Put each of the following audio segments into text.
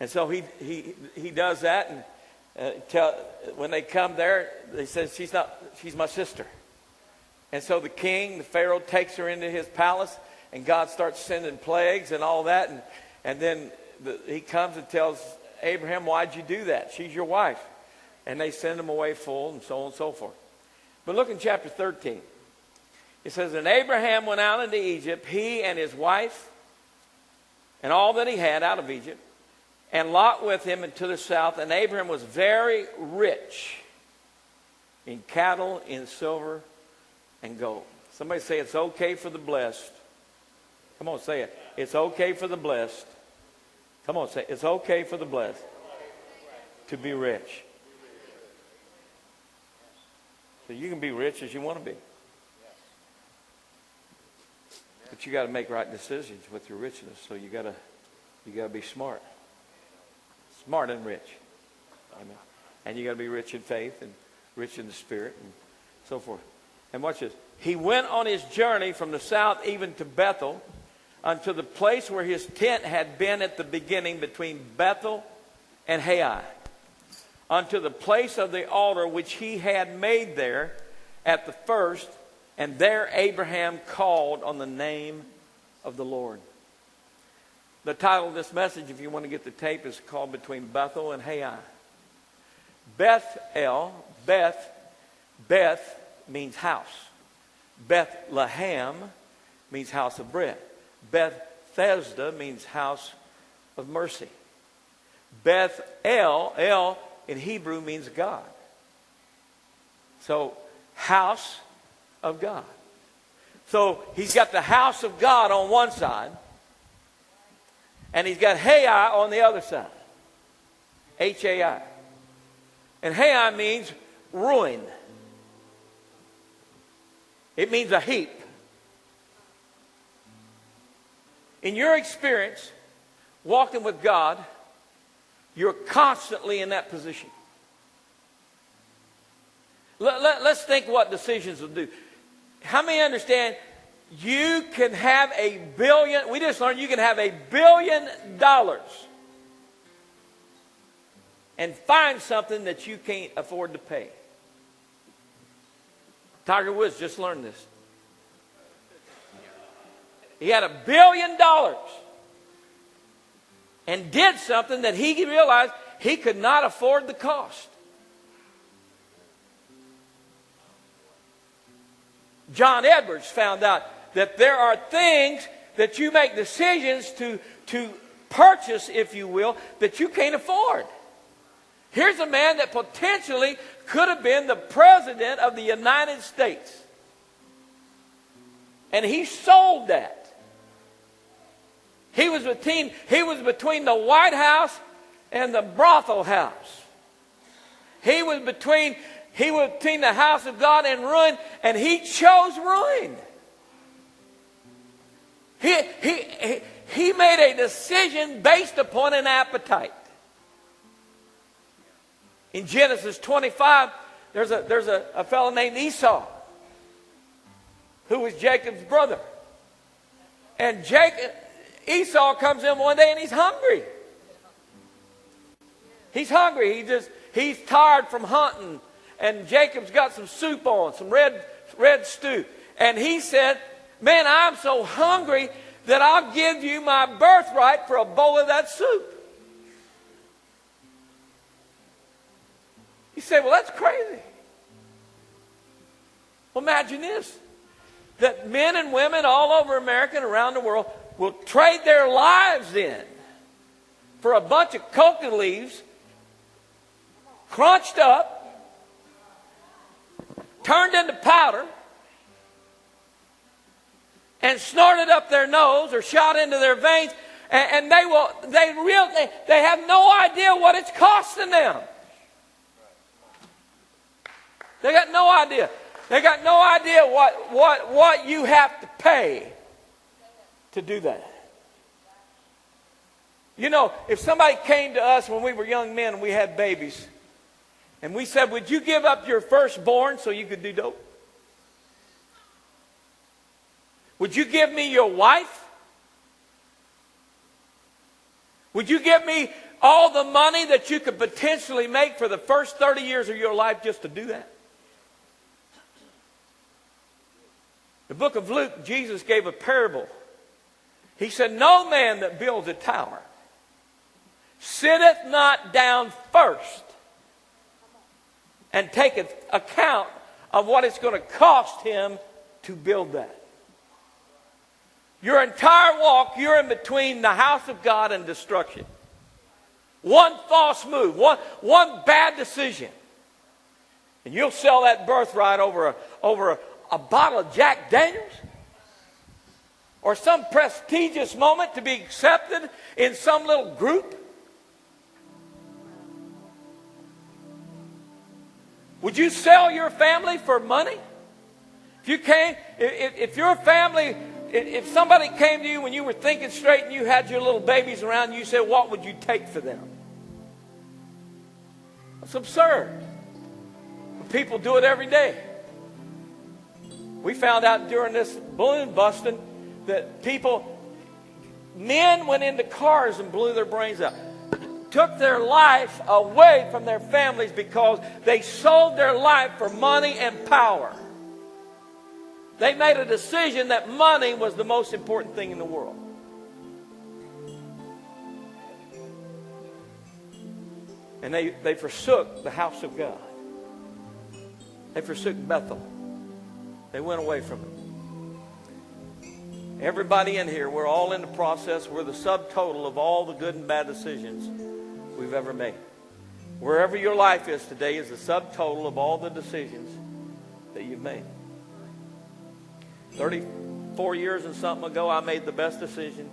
And so he does that, and when they come there, they say, she's my sister. And so the Pharaoh takes her into his palace, and God starts sending plagues and all that. And then he comes and tells Abraham, why'd you do that? She's your wife. And they send him away full, and so on and so forth. But look in chapter 13. It says, and Abraham went out into Egypt, he and his wife, and all that he had out of Egypt, and Lot with him into the south. And Abraham was very rich in cattle, in silver, and gold. Somebody say, it's okay for the blessed. Come on, say it. It's okay for the blessed. Come on, say it. It's okay for the blessed to be rich. So you can be rich as you want to be. But you got to make right decisions with your richness. So you got to be smart. Smart and rich. Amen. And you got to be rich in faith and rich in the spirit and so forth. And watch this. He went on his journey from the south even to Bethel, unto the place where his tent had been at the beginning, between Bethel and Hai, unto the place of the altar which he had made there at the first, and there Abraham called on the name of the Lord. The title of this message, if you want to get the tape, is called Between Bethel and Hai. Bethel, Beth means house. Bethlehem means house of bread. Bethesda means house of mercy. Bethel, El in Hebrew means God. So, house of God. So, he's got the house of God on one side, and he's got Hai on the other side. Hai. And Hai means ruin. It means a heap. In your experience, walking with God, you're constantly in that position. Let's think what decisions will do. How many understand you can have $1 billion? We just learned you can have $1 billion and find something that you can't afford to pay. Tiger Woods just learned this. He had $1 billion and did something that he realized he could not afford the cost. John Edwards found out that there are things that you make decisions to purchase, if you will, that you can't afford. Here's a man that potentially could have been the president of the United States. And he sold that. He was between the White House and the brothel house. He was between the house of God and ruin, and he chose ruin. He made a decision based upon an appetite. In Genesis 25, there's a fellow named Esau, who was Jacob's brother. And Esau comes in one day and he's hungry. He's hungry. He's tired from hunting. And Jacob's got some soup on, some red stew. And he said, man, I'm so hungry that I'll give you my birthright for a bowl of that soup. You say, well, that's crazy. Well, imagine this. That men and women all over America and around the world will trade their lives in for a bunch of coca leaves, crunched up, turned into powder, and snorted up their nose or shot into their veins, and they have no idea what it's costing them. They got no idea. They got no idea what you have to pay to do that. You know, if somebody came to us when we were young men and we had babies, and we said, would you give up your firstborn so you could do dope? Would you give me your wife? Would you give me all the money that you could potentially make for the first 30 years of your life just to do that? The book of Luke, Jesus gave a parable. He said, no man that builds a tower sitteth not down first and taketh account of what it's going to cost him to build that. Your entire walk, you're in between the house of God and destruction. One false move, one bad decision, and you'll sell that birthright over a bottle of Jack Daniels, or some prestigious moment to be accepted in some little group. Would you sell your family for money? If your family, if somebody came to you when you were thinking straight and you had your little babies around, you said, what would you take for them? That's absurd. People do it every day. We found out during this balloon busting that men went into cars and blew their brains out. Took their life away from their families because they sold their life for money and power. They made a decision that money was the most important thing in the world. And they forsook the house of God. They forsook Bethel. They went away from it. Everybody in here, we're all in the process. We're the subtotal of all the good and bad decisions we've ever made. Wherever your life is today is the subtotal of all the decisions that you've made. 34 years and something ago, I made the best decision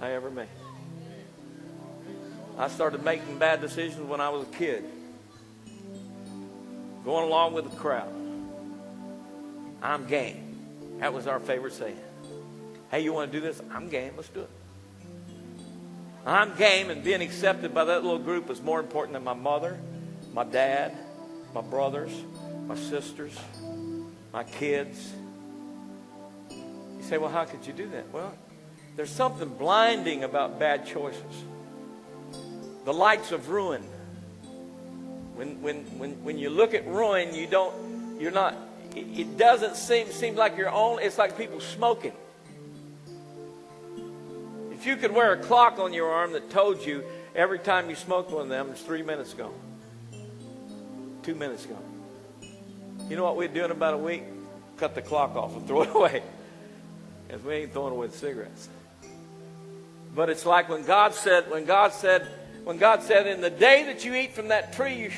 I ever made. I started making bad decisions when I was a kid. Going along with the crowd. I'm game. That was our favorite saying. Hey, you want to do this? I'm game. Let's do it. I'm game, and being accepted by that little group is more important than my mother, my dad, my brothers, my sisters, my kids. You say, well, how could you do that? Well, there's something blinding about bad choices. The lights of ruin. When you look at ruin, it doesn't seem like your own. It's like people smoking. If you could wear a clock on your arm that told you every time you smoked one of them, it's 3 minutes gone. 2 minutes gone. You know what we'd do in about a week? Cut the clock off and throw it away. Because we ain't throwing away the cigarettes. But it's like when God said, in the day that you eat from that tree, you shall